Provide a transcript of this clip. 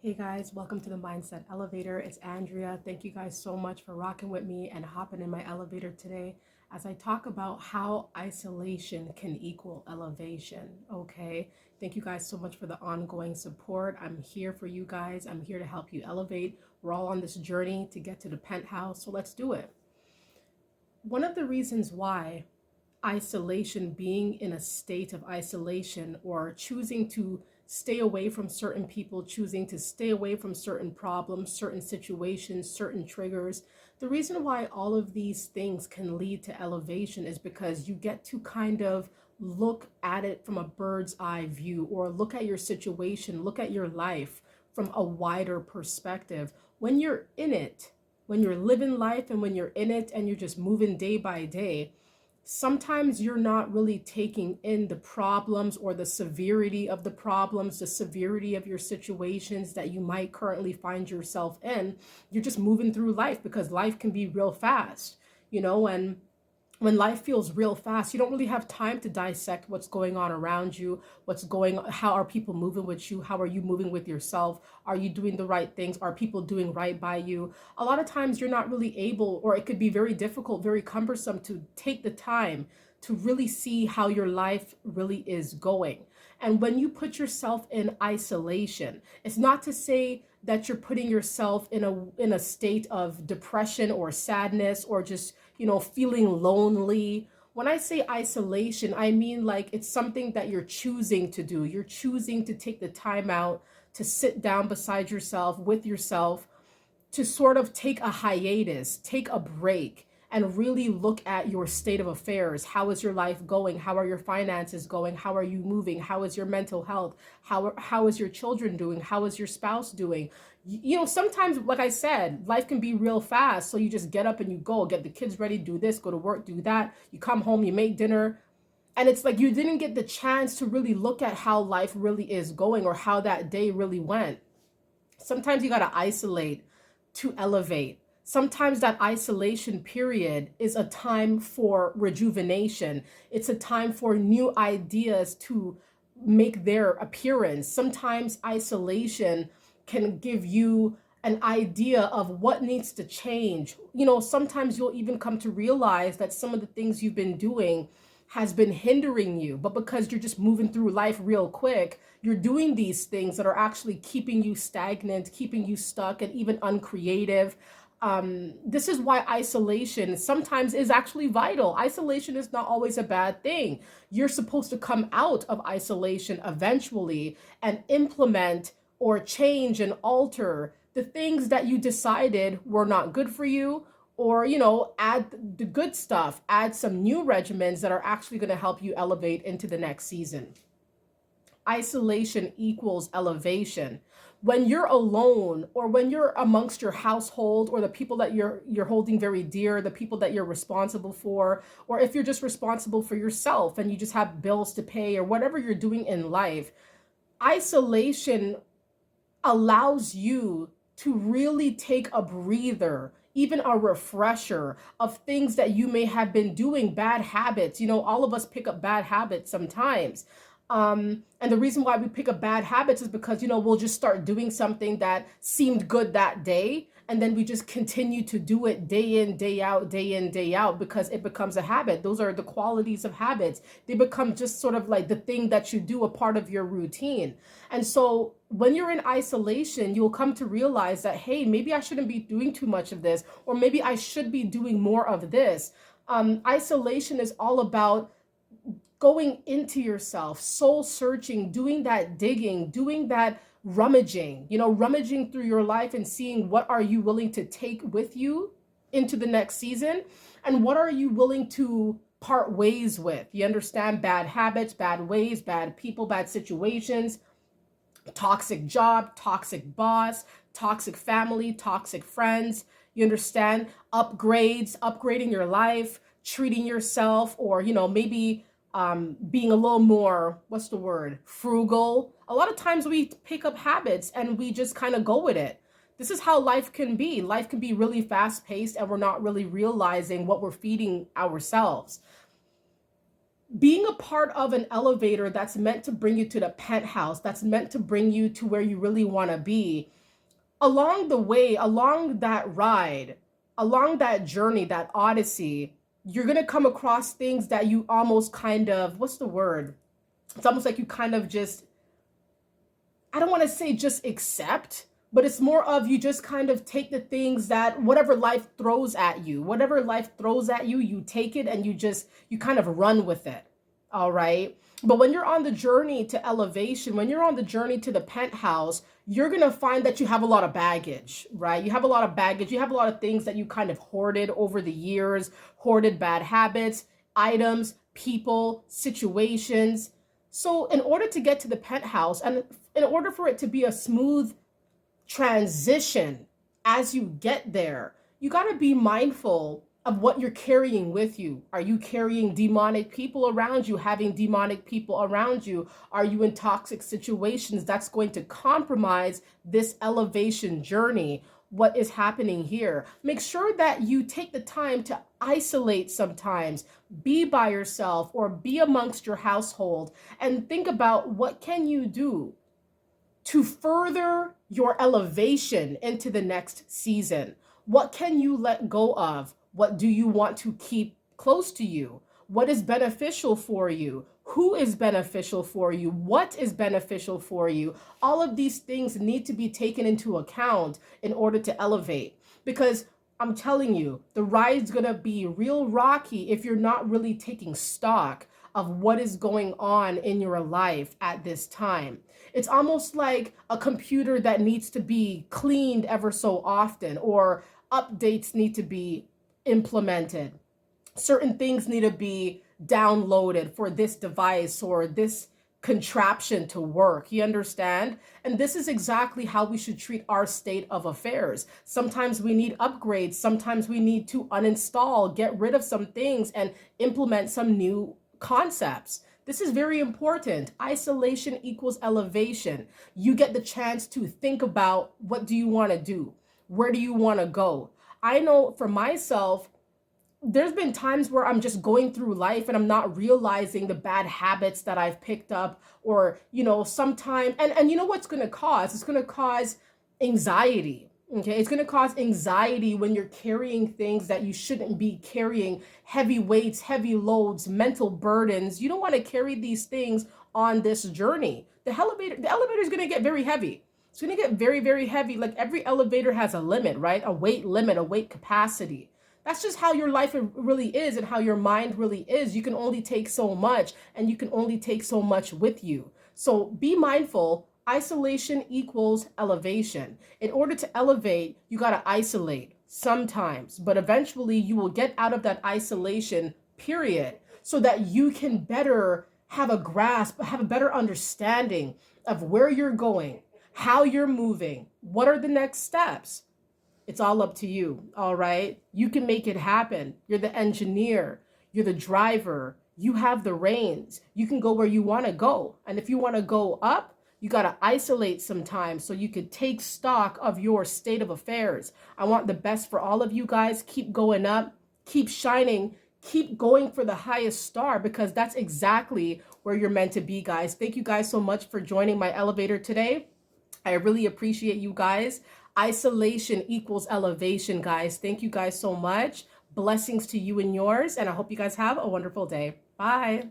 Hey guys, welcome to the Mindset Elevator. It's Andrea. Thank you guys so much for rocking with me and hopping in my elevator today as I talk about how isolation can equal elevation. Okay. Thank you guys so much for the ongoing support. I'm here for you guys. I'm here to help you elevate. We're all on this journey to get to the penthouse. So let's do it. One of the reasons why isolation, being in a state of isolation or choosing to stay away from certain people, choosing to stay away from certain problems, certain situations, certain triggers. The reason why all of these things can lead to elevation is because you get to kind of look at it from a bird's eye view, or look at your situation, look at your life from a wider perspective. When you're in it, when you're living life and when you're in it and you're just moving day by day, sometimes you're not really taking in the problems or the severity of the problems, the severity of your situations that you might currently find yourself in. You're just moving through life because life can be real fast, and when life feels real fast, you don't really have time to dissect what's going on around you, how are people moving with you, how are you moving with yourself, are you doing the right things, are people doing right by you. A lot of times you're not really able, or it could be very difficult, very cumbersome to take the time to really see how your life really is going. And when you put yourself in isolation, it's not to say that you're putting yourself in a state of depression or sadness, or just, feeling lonely. When I say isolation, I mean like it's something that you're choosing to do. You're choosing to take the time out to sit down beside yourself, with yourself, to sort of take a hiatus, take a break, and really look at your state of affairs. How is your life going? How are your finances going? How are you moving? How is your mental health? How is your children doing? How is your spouse doing? Sometimes, like I said, life can be real fast. So you just get up and you go, get the kids ready, do this, go to work, do that. You come home, you make dinner. And it's like you didn't get the chance to really look at how life really is going, or how that day really went. Sometimes you got to isolate to elevate. Sometimes that isolation period is a time for rejuvenation. It's a time for new ideas to make their appearance. Sometimes isolation can give you an idea of what needs to change. Sometimes you'll even come to realize that some of the things you've been doing has been hindering you, but because you're just moving through life real quick, you're doing these things that are actually keeping you stagnant, keeping you stuck, and even uncreative. This is why isolation sometimes is actually vital. Isolation is not always a bad thing. You're supposed to come out of isolation eventually and implement or change and alter the things that you decided were not good for you, or add the good stuff, add some new regimens that are actually going to help you elevate into the next season. Isolation equals elevation. When you're alone, or when you're amongst your household, or the people that you're holding very dear, the people that you're responsible for, or if you're just responsible for yourself and you just have bills to pay, or whatever you're doing in life, isolation allows you to really take a breather, even a refresher of things that you may have been doing, bad habits. All of us pick up bad habits sometimes. And the reason why we pick up bad habits is because, we'll just start doing something that seemed good that day. And then we just continue to do it day in, day out, day in, day out, because it becomes a habit. Those are the qualities of habits. They become just sort of like the thing that you do, a part of your routine. And so when you're in isolation, you'll come to realize that, hey, maybe I shouldn't be doing too much of this, or maybe I should be doing more of this. Isolation is all about going into yourself, soul searching, doing that digging, doing that rummaging through your life and seeing what are you willing to take with you into the next season, and what are you willing to part ways with. You understand? Bad habits, bad ways, bad people, bad situations, toxic job, toxic boss, toxic family, toxic friends. You understand? Upgrading your life, treating yourself, or, maybe being a little more, what's the word? Frugal. A lot of times we pick up habits and we just kind of go with it. This is how life can be. Life can be really fast paced and we're not really realizing what we're feeding ourselves. being a part of an elevator that's meant to bring you to the penthouse, that's meant to bring you to where you really want to be, along the way, along that ride, along that journey, that odyssey, you're going to come across things that you almost kind of, what's the word? It's almost like you kind of just, I don't want to say just accept, but it's more of you just kind of take the things that whatever life throws at you, whatever life throws at you, you take it and you kind of run with it. All right. But when you're on the journey to elevation, when you're on the journey to the penthouse, you're going to find that you have a lot of baggage, right? You have a lot of baggage. You have a lot of things that you kind of hoarded over the years, hoarded bad habits, items, people, situations. So, in order to get to the penthouse and in order for it to be a smooth transition as you get there, you got to be mindful of what you're carrying with you. Are you carrying demonic people around you, having demonic people around you? Are you in toxic situations that's going to compromise this elevation journey? What is happening here? Make sure that you take the time to isolate sometimes, be by yourself or be amongst your household and think about what can you do to further your elevation into the next season. What can you let go of? What do you want to keep close to you? What is beneficial for you? Who is beneficial for you? What is beneficial for you? All of these things need to be taken into account in order to elevate. Because I'm telling you, the ride's gonna be real rocky if you're not really taking stock of what is going on in your life at this time. It's almost like a computer that needs to be cleaned ever so often, or updates need to be implemented. Certain things need to be downloaded for this device or this contraption to work. You understand? And this is exactly how we should treat our state of affairs. Sometimes we need upgrades. Sometimes we need to uninstall, get rid of some things, and implement some new concepts. This is very important. Isolation equals elevation. You get the chance to think about, what do you want to do? Where do you want to go? I know for myself, there's been times where I'm just going through life and I'm not realizing the bad habits that I've picked up, or, sometimes, and you know what's going to cause? It's going to cause anxiety. Okay. It's going to cause anxiety when you're carrying things that you shouldn't be carrying, heavy weights, heavy loads, mental burdens. You don't want to carry these things on this journey. The elevator is going to get very heavy. It's going to get very, very heavy. Like every elevator has a limit, right? A weight limit, a weight capacity. That's just how your life really is and how your mind really is. You can only take so much and you can only take so much with you. So be mindful. Isolation equals elevation. In order to elevate, you got to isolate sometimes, but eventually you will get out of that isolation period so that you can better have a grasp, have a better understanding of where you're going, how you're moving, what are the next steps. It's all up to you, all right? You can make it happen. You're the engineer, you're the driver, you have the reins. You can go where you want to go. And if you want to go up, you got to isolate sometimes so you could take stock of your state of affairs. I want the best for all of you guys. Keep going up, keep shining, keep going for the highest star, because that's exactly where you're meant to be, guys. Thank you guys so much for joining my elevator today. I really appreciate you guys. Isolation equals elevation, guys. Thank you guys so much. Blessings to you and yours. And I hope you guys have a wonderful day. Bye.